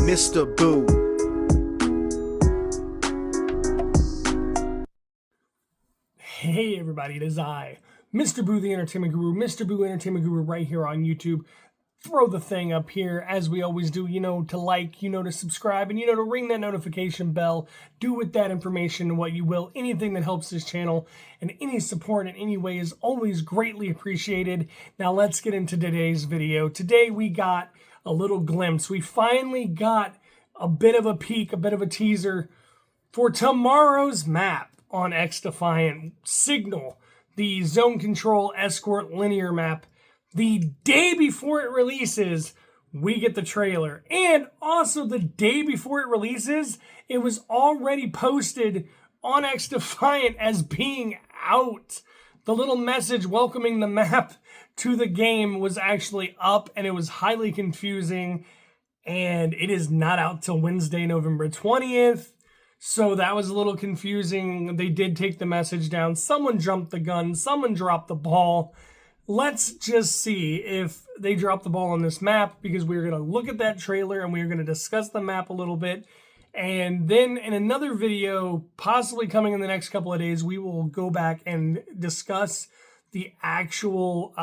Mr. Boo. Hey everybody, it is I, Mr. Boo the Entertainment Guru, Mr. Boo Entertainment Guru right here on YouTube. Throw the thing up here, as we always do, to like, to subscribe, and to ring that notification bell. Do with that information what you will. Anything that helps this channel and any support in any way is always greatly appreciated. Now let's get into today's video. Today we got a little glimpse. We finally got a bit of a peek, a bit of a teaser for tomorrow's map on Xdefiant. Signal, the zone control escort linear map. The day before it releases, we get the trailer. And also the day before it releases, it was already posted on Xdefiant as being out. The little message welcoming the map to the game was actually up, and it was highly confusing. And it is not out till Wednesday, November 20th. So that was a little confusing. They did take the message down. Someone jumped the gun. Someone dropped the ball. Let's just see if they drop the ball on this map, because we're going to look at that trailer and we're going to discuss the map a little bit. And then in another video, possibly coming in the next couple of days, we will go back and discuss the actual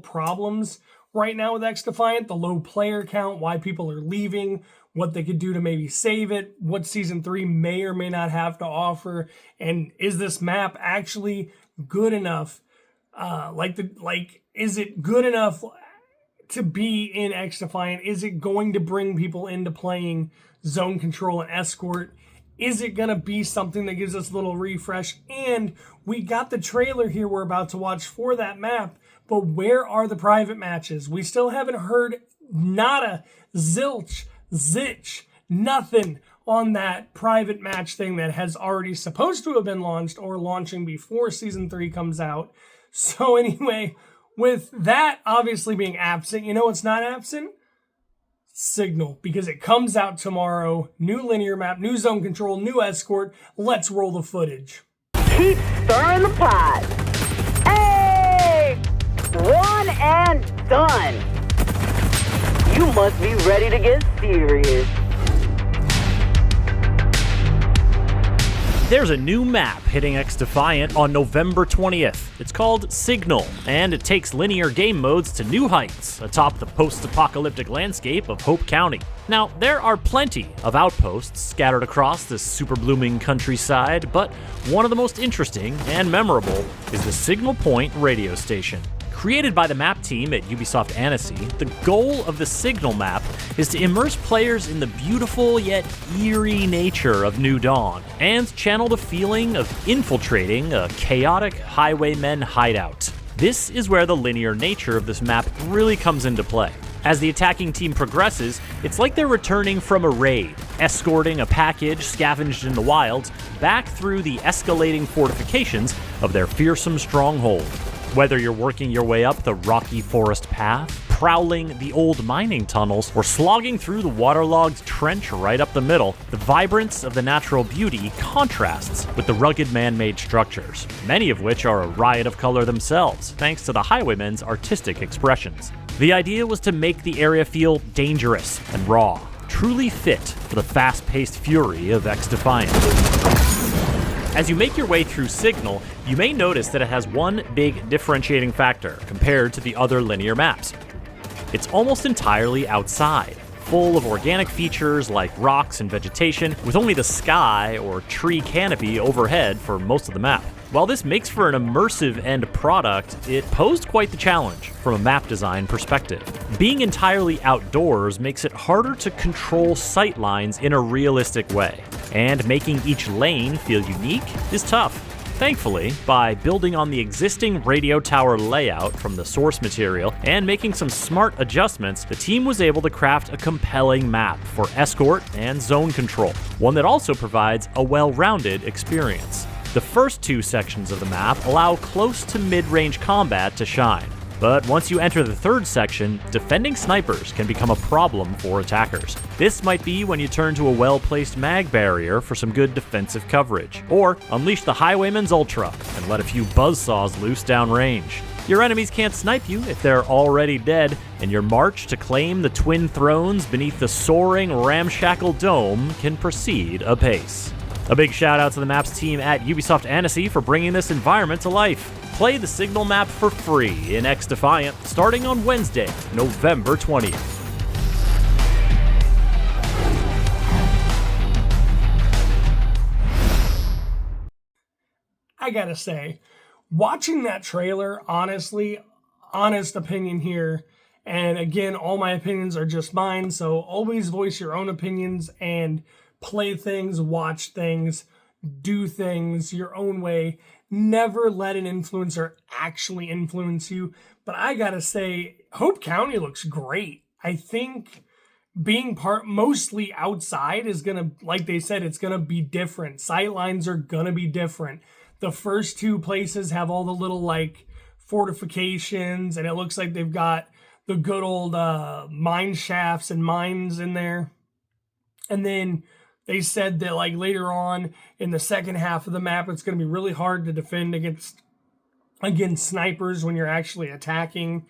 problems right now with Xdefiant, the low player count, why people are leaving, what they could do to maybe save it, what Season 3 may or may not have to offer, and is this map actually good enough? Is it good enough to be in Xdefiant? Is it going to bring people into playing zone control and escort? Is it going to be something that gives us a little refresh? And we got the trailer here we're about to watch for that map, but where are the private matches? We still haven't heard nada, zilch, zitch, nothing on that private match thing that has already supposed to have been launched or launching before Season 3 comes out. So anyway, with that obviously being absent, what's not absent? Signal, because it comes out tomorrow. New linear map, new zone control, new escort. Let's roll the footage. Keep stirring the pot. Hey! One and done. You must be ready to get serious. There's a new map hitting Xdefiant on November 20th. It's called Signal, and it takes linear game modes to new heights atop the post-apocalyptic landscape of Hope County. Now, there are plenty of outposts scattered across this super-blooming countryside, but one of the most interesting and memorable is the Signal Point radio station. Created by the map team at Ubisoft Annecy, the goal of the Signal map is to immerse players in the beautiful yet eerie nature of New Dawn, and channel the feeling of infiltrating a chaotic highwaymen hideout. This is where the linear nature of this map really comes into play. As the attacking team progresses, it's like they're returning from a raid, escorting a package scavenged in the wilds back through the escalating fortifications of their fearsome stronghold. Whether you're working your way up the rocky forest path, prowling the old mining tunnels, or slogging through the waterlogged trench right up the middle, the vibrance of the natural beauty contrasts with the rugged man-made structures, many of which are a riot of color themselves, thanks to the highwaymen's artistic expressions. The idea was to make the area feel dangerous and raw, truly fit for the fast-paced fury of Xdefiant. As you make your way through Signal, you may notice that it has one big differentiating factor compared to the other linear maps. It's almost entirely outside, full of organic features like rocks and vegetation, with only the sky or tree canopy overhead for most of the map. While this makes for an immersive end product, it posed quite the challenge from a map design perspective. Being entirely outdoors makes it harder to control sight lines in a realistic way, and making each lane feel unique is tough. Thankfully, by building on the existing radio tower layout from the source material and making some smart adjustments, the team was able to craft a compelling map for escort and zone control, one that also provides a well-rounded experience. The first two sections of the map allow close to mid-range combat to shine, but once you enter the third section, defending snipers can become a problem for attackers. This might be when you turn to a well-placed mag barrier for some good defensive coverage, or unleash the Highwayman's Ultra and let a few buzzsaws loose downrange. Your enemies can't snipe you if they're already dead, and your march to claim the twin thrones beneath the soaring, ramshackle dome can proceed apace. A big shout out to the maps team at Ubisoft Annecy for bringing this environment to life. Play the Signal map for free in Xdefiant starting on Wednesday, November 20th. I gotta say, watching that trailer, honestly, honest opinion here, and again, all my opinions are just mine, so always voice your own opinions and play things, watch things, do things your own way. Never let an influencer actually influence you. But I gotta say, Hope County looks great. I think being mostly outside is gonna, like they said, it's gonna be different. Sightlines are gonna be different. The first two places have all the little like fortifications, and it looks like they've got the good old mine shafts and mines in there. And then they said that like later on in the second half of the map, it's going to be really hard to defend against snipers when you're actually attacking.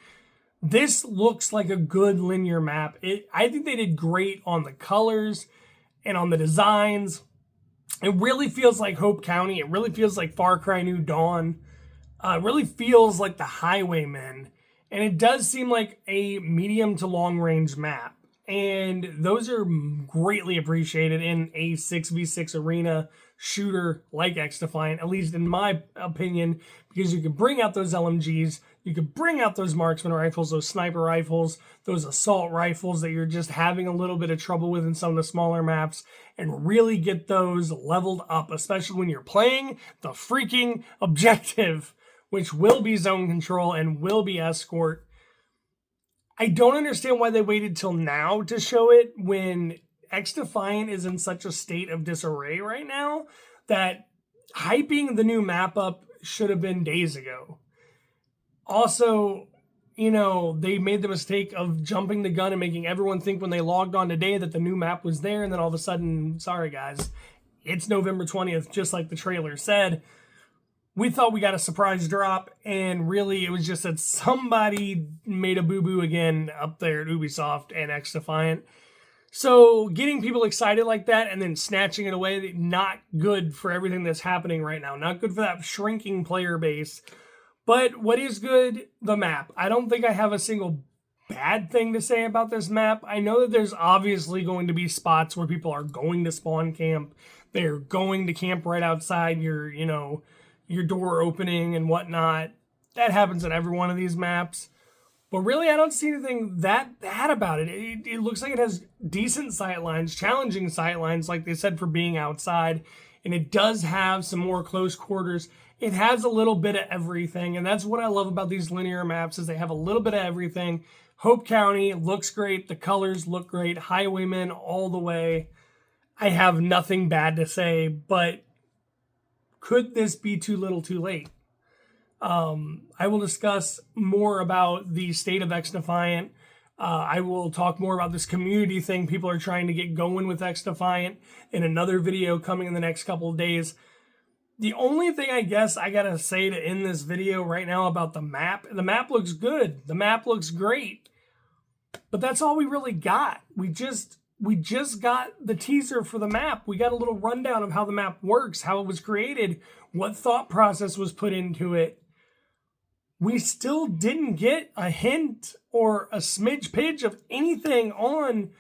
This looks like a good linear map. I think they did great on the colors and on the designs. It really feels like Hope County. It really feels like Far Cry New Dawn. It really feels like the Highwaymen. And it does seem like a medium to long range map. And those are greatly appreciated in a 6v6 arena shooter like Xdefiant, at least in my opinion, because you can bring out those LMGs, you can bring out those marksman rifles, those sniper rifles, those assault rifles that you're just having a little bit of trouble with in some of the smaller maps, and really get those leveled up, especially when you're playing the freaking objective, which will be zone control and will be escort. I don't understand why they waited till now to show it when Xdefiant is in such a state of disarray right now that hyping the new map up should have been days ago. Also, you know, they made the mistake of jumping the gun and making everyone think when they logged on today that the new map was there, and then all of a sudden, sorry guys, it's November 20th, just like the trailer said. We thought we got a surprise drop, and really it was just that somebody made a boo-boo again up there at Ubisoft and Xdefiant. So getting people excited like that and then snatching it away, not good for everything that's happening right now. Not good for that shrinking player base. But what is good? The map. I don't think I have a single bad thing to say about this map. I know that there's obviously going to be spots where people are going to spawn camp. They're going to camp right outside your, your door opening and whatnot. That happens in every one of these maps. But really, I don't see anything that bad about it. It looks like it has decent sightlines, challenging sightlines, like they said, for being outside. And it does have some more close quarters. It has a little bit of everything. And that's what I love about these linear maps, is they have a little bit of everything. Hope County looks great. The colors look great. Highwaymen all the way. I have nothing bad to say, but could this be too little too late? I will discuss more about the state of Xdefiant. I will talk more about this community thing people are trying to get going with Xdefiant in another video coming in the next couple of days. The only thing I guess I gotta say to end this video right now about the map looks good. The map looks great. But that's all we really got. We just got the teaser for the map. We got a little rundown of how the map works, how it was created, what thought process was put into it. We still didn't get a hint or a smidge pitch of anything on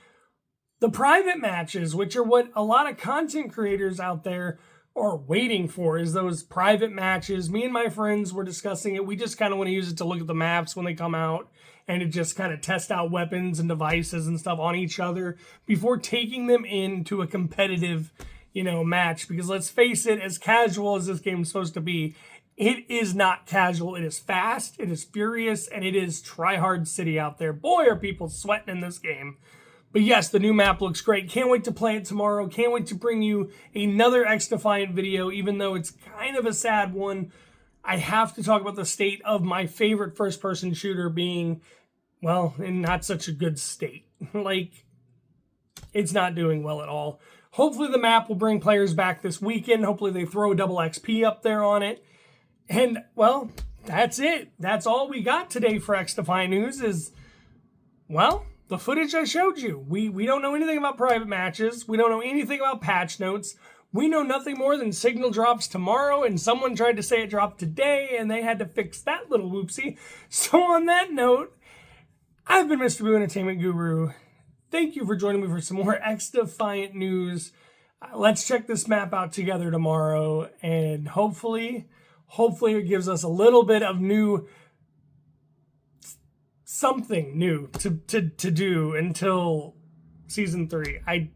the private matches, which are what a lot of content creators out there are waiting for, is those private matches. Me and my friends were discussing it. We just kind of want to use it to look at the maps when they come out and to just kind of test out weapons and devices and stuff on each other before taking them into a competitive, match. Because let's face it, as casual as this game is supposed to be, it is not casual. It is fast, it is furious, and it is try-hard city out there. Boy, are people sweating in this game. But yes, the new map looks great. Can't wait to play it tomorrow. Can't wait to bring you another Xdefiant video, even though it's kind of a sad one. I have to talk about the state of my favorite first-person shooter being, well, in not such a good state. It's not doing well at all. Hopefully the map will bring players back this weekend. Hopefully they throw double XP up there on it. And, well, that's it. That's all we got today for Xdefiant News is, well, the footage I showed you. We don't know anything about private matches. We don't know anything about patch notes. We know nothing more than Signal drops tomorrow, and someone tried to say it dropped today, and they had to fix that little whoopsie. So on that note, I've been Mr. Boo Entertainment Guru. Thank you for joining me for some more Xdefiant News. Let's check this map out together tomorrow, and hopefully it gives us a little bit of something new to do until season 3. I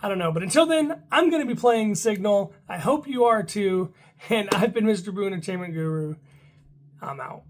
don't know, but until then, I'm going to be playing Signal. I hope you are too, and I've been Mr. Boo Entertainment Guru. I'm out.